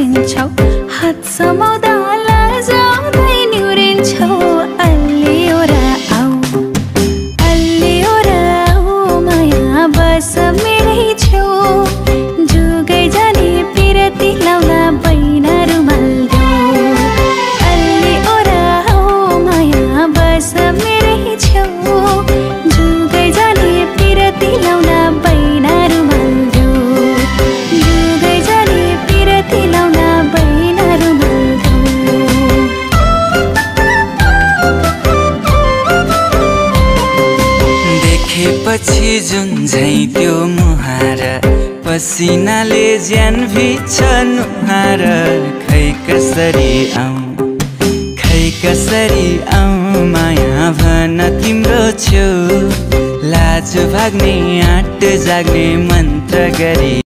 बसिन्छौ हात समाउँदा लजाउँदै निहुरिन्छौ अल्लियो र आऊ माया बस मेरै छेउ जुगै जाने पिरती लाउला बैना रुमाल देऊ अल्लियो र आऊ माया बस मेरै छेउ जुगै जाने पिरती लाउला बैना रुमाल देऊ जुगै जाने पिरती लाउला बैना रुमाल देऊ देखेपछि जुन झै त्यो मुहार पसिनाले ज्यान भिज्छ नुहार खै कसरी आऊ माया भन तिम्रो छेउ लाज भाग्ने आँट जाग्ने मन्त्र गरी